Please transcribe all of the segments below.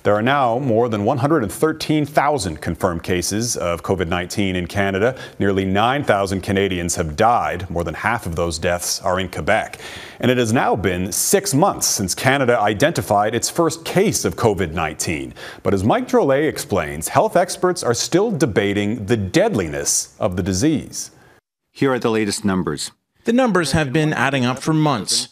There are now more than 113,000 confirmed cases of COVID-19 in Canada. Nearly 9,000 Canadians have died. More than half of those deaths are in Quebec. And it has now been 6 months since Canada identified its first case of COVID-19. But as Mike Drolet explains, health experts are still debating the deadliness of the disease. Here are the latest numbers. The numbers have been adding up for months.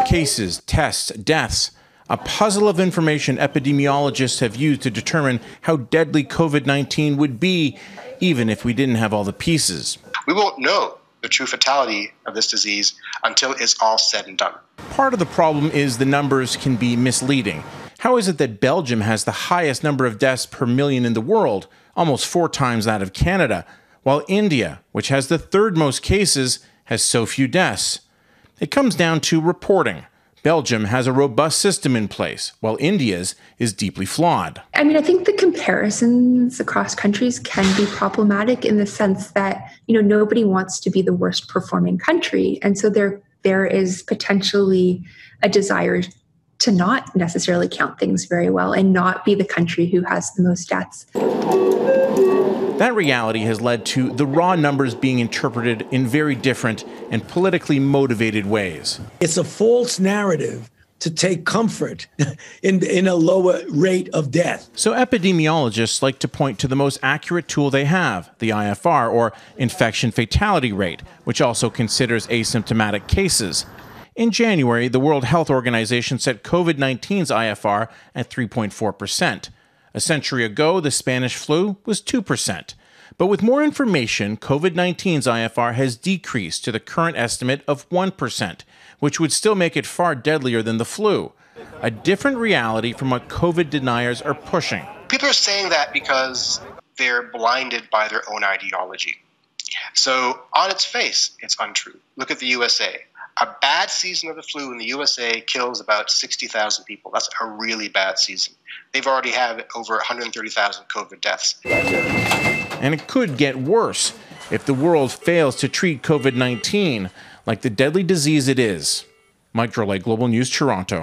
Cases, tests, deaths. A puzzle of information epidemiologists have used to determine how deadly COVID-19 would be, even if we didn't have all the pieces. We won't know the true fatality of this disease until it's all said and done. Part of the problem is the numbers can be misleading. How is it that Belgium has the highest number of deaths per million in the world, almost 4 times that of Canada, while India, which has the third most cases, has so few deaths? It comes down to reporting. Belgium has a robust system in place, while India's is deeply flawed. I think the comparisons across countries can be problematic in the sense that, nobody wants to be the worst performing country. And so there is potentially a desire to not necessarily count things very well and not be the country who has the most deaths. That reality has led to the raw numbers being interpreted in very different and politically motivated ways. It's a false narrative to take comfort in a lower rate of death. So epidemiologists like to point to the most accurate tool they have, the IFR, or infection fatality rate, which also considers asymptomatic cases. In January, the World Health Organization set COVID-19's IFR at 3.4%. A century ago, the Spanish flu was 2%. But with more information, COVID-19's IFR has decreased to the current estimate of 1%, which would still make it far deadlier than the flu. A different reality from what COVID deniers are pushing. People are saying that because they're blinded by their own ideology. So on its face, it's untrue. Look at the USA. A bad season of the flu in the USA kills about 60,000 people. That's a really bad season. They've already had over 130,000 COVID deaths. And it could get worse if the world fails to treat COVID-19 like the deadly disease it is. Mike Drolet, Global News, Toronto.